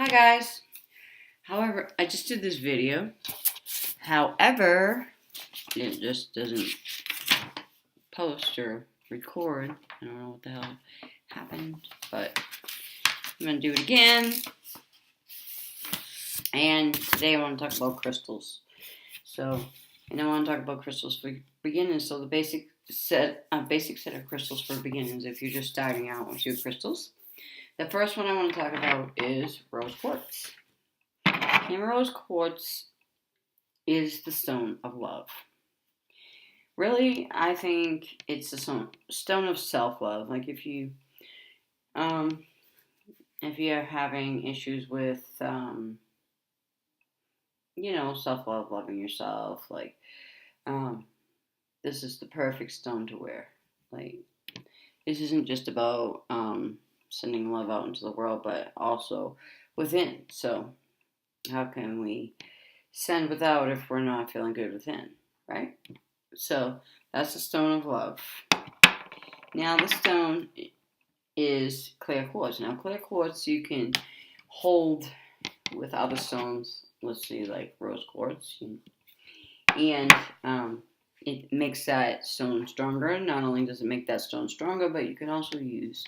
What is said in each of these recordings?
guys. However, I just did this video. However, it just doesn't post or record. I don't know what the hell happened, but I'm going to do it again. And today I want to talk about crystals. And I want to talk about crystals for beginners. So the basic set of crystals for beginners if you're just starting out with your crystals. The first one I want to talk about is rose quartz. And rose quartz is the stone of love. Really, I think it's a stone of self-love. Like if you're having issues with, self-love, loving yourself, this is the perfect stone to wear. Like, this isn't just about sending love out into the world, but also within. So, how can we send without if we're not feeling good within, right? So, that's the stone of love. Now, the stone is clear quartz. Now, clear quartz you can hold with other stones, let's say like rose quartz, and it makes that stone stronger. Not only does it make that stone stronger, but you can also use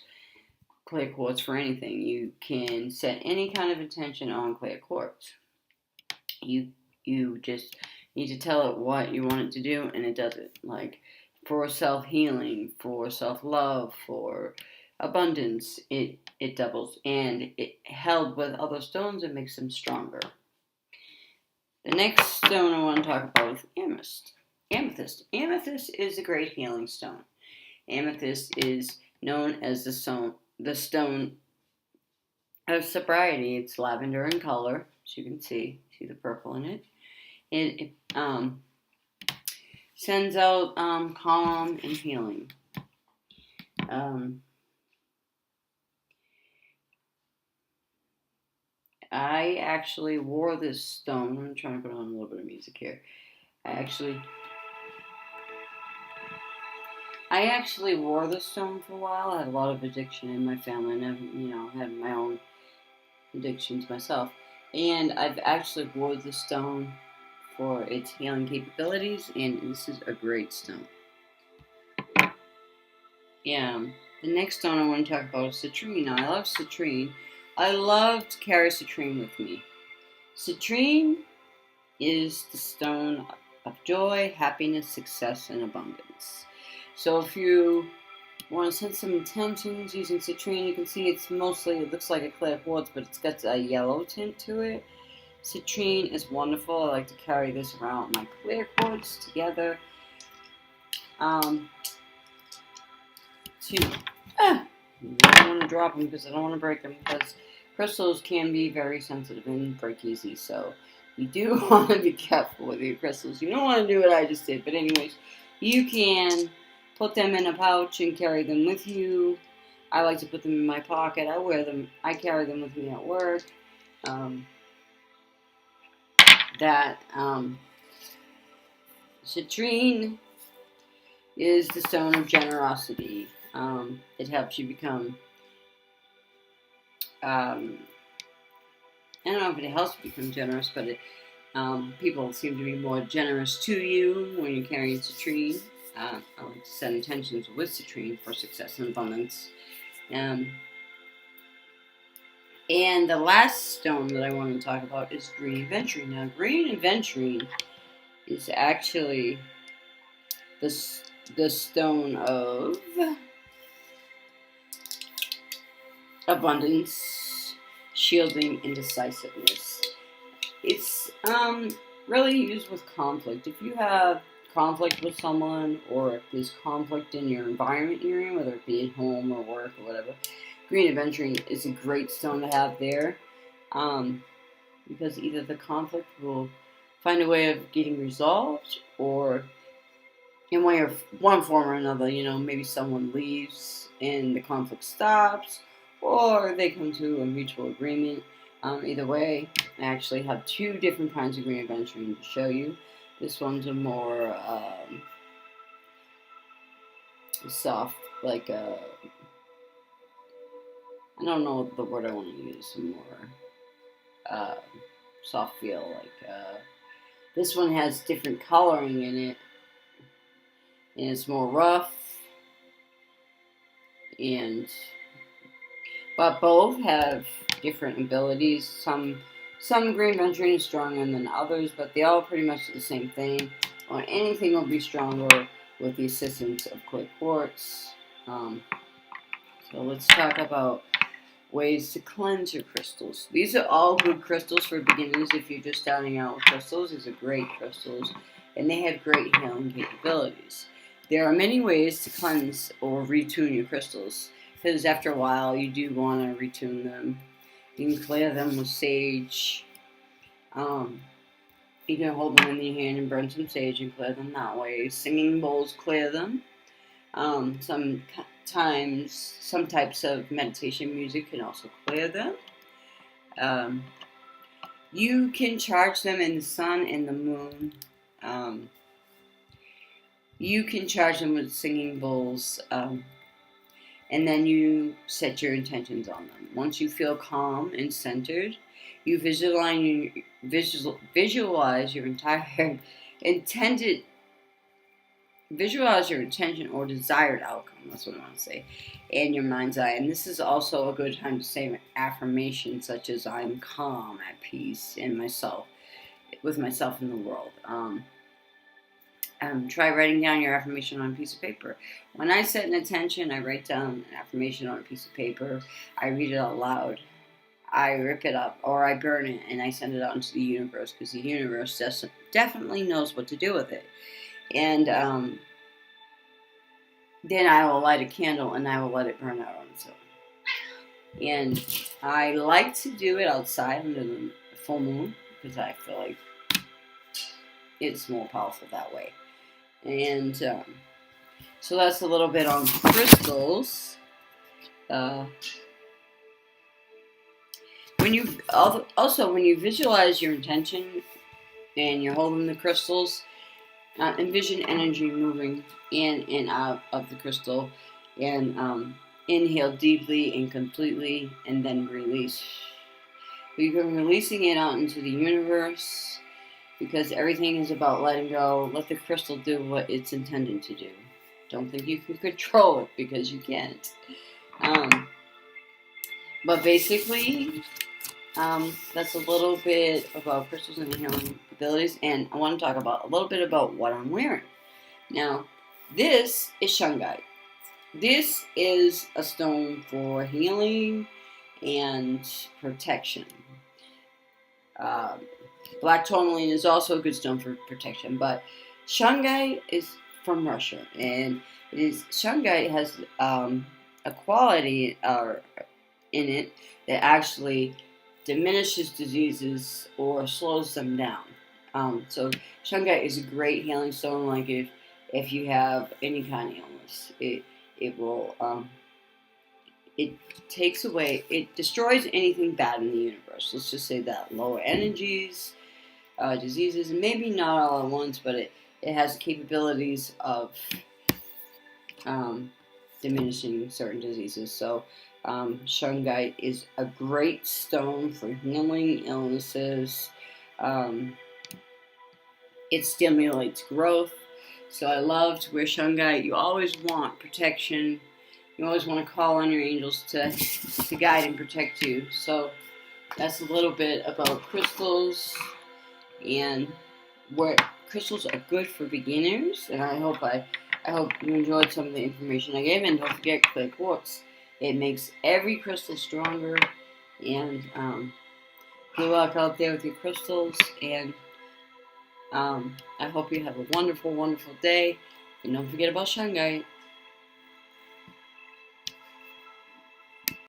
clear quartz for anything. You can set any kind of intention on clear quartz. You just need to tell it what you want it to do, and it does it. Like for self-healing, for self-love, for abundance, it doubles. And it held with other stones, it makes them stronger. The next stone I want to talk about is amethyst. Amethyst is a great healing stone. Amethyst is known as the stone of sobriety. It's lavender in color, as you can see the purple in it. It sends out calm and healing. I actually wore this stone. I'm trying to put on a little bit of music here. I actually wore this stone for a while. I had a lot of addiction in my family, and I've, had my own addictions myself. And I've actually wore this stone for its healing capabilities, and this is a great stone. Yeah. The next stone I want to talk about is citrine. Now, I love citrine. I love to carry citrine with me. Citrine is the stone of joy, happiness, success, and abundance. So if you want to set some intentions using citrine, you can see it looks like a clear quartz, but it's got a yellow tint to it. Citrine is wonderful. I like to carry this around with my clear quartz together. I don't want to drop them because I don't want to break them, because crystals can be very sensitive and break easy, so you do want to be careful with your crystals. You don't want to do what I just did, but anyways, you can put them in a pouch and carry them with you. I like to put them in my pocket. I carry them with me at work. Citrine is the stone of generosity. It helps you become, I don't know if it helps you become generous, but people seem to be more generous to you when you're carrying citrine. I like to set intentions with citrine for success and abundance. And the last stone that I want to talk about is green aventurine. Now, green aventurine is actually the stone of abundance, shielding, and decisiveness. It's really used with conflict. If you have conflict with someone, or if there's conflict in your environment you're in, whether it be at home or work or whatever, green aventurine is a great stone to have there, because either the conflict will find a way of getting resolved, or in one form or another, maybe someone leaves and the conflict stops, or they come to a mutual agreement. Either way, I actually have two different kinds of green aventurine to show you. This one's a more soft, I don't know the word I want to use, more uh, soft feel. This one has different coloring in it, and it's more rough. But both have different abilities. Some green venturine is stronger than others, but they all pretty much do the same thing. Or anything will be stronger with the assistance of clay quartz. So let's talk about ways to cleanse your crystals. These are all good crystals for beginners. If you're just starting out with crystals, these are great crystals, and they have great healing capabilities. There are many ways to cleanse or retune your crystals, because after a while you do want to retune them. You can clear them with sage. You can hold them in your hand and burn some sage and clear them that way. Singing bowls clear them. Sometimes some types of meditation music can also clear them. You can charge them in the sun and the moon. You can charge them with singing bowls, and then you set your intentions on them. Once you feel calm and centered, you visualize your entire intended. Visualize your intention or desired outcome, that's what I want to say, in your mind's eye. And this is also a good time to say affirmations such as I'm calm, at peace with myself in the world. Try writing down your affirmation on a piece of paper. When I set an intention, I write down an affirmation on a piece of paper. I read it out loud. I rip it up or I burn it and I send it out into the universe, because the universe definitely knows what to do with it. And then I will light a candle and I will let it burn out on its own. And I like to do it outside under the full moon, because I feel like it's more powerful that way. And so that's a little bit on crystals. When you visualize your intention and you're holding the crystals, envision energy moving in and out of the crystal, and inhale deeply and completely, and then release. You've been releasing it out into the universe, because everything is about letting go. Let the crystal do what it's intended to do. Don't think you can control it, because you can't. But basically, that's a little bit about crystals and healing abilities, and I want to talk about a little bit about what I'm wearing. Now, this is shungite. This is a stone for healing and protection. Black tourmaline is also a good stone for protection, but shungite is from Russia, and shungite has a quality in it that actually diminishes diseases or slows them down. So shungite is a great healing stone. Like if you have any kind of illness, it will it destroys anything bad in the universe. Let's just say that lower energies, diseases, and maybe not all at once, but it has capabilities of diminishing certain diseases. So shungite is a great stone for healing illnesses. It stimulates growth. So I love to wear shungite. You always want protection. You always want to call on your angels to guide and protect you. So that's a little bit about crystals, and what crystals are good for beginners. And I hope you enjoyed some of the information I gave. And don't forget clay quartz. It makes every crystal stronger. And good luck out there with your crystals. And I hope you have a wonderful, wonderful day. And don't forget about shungite.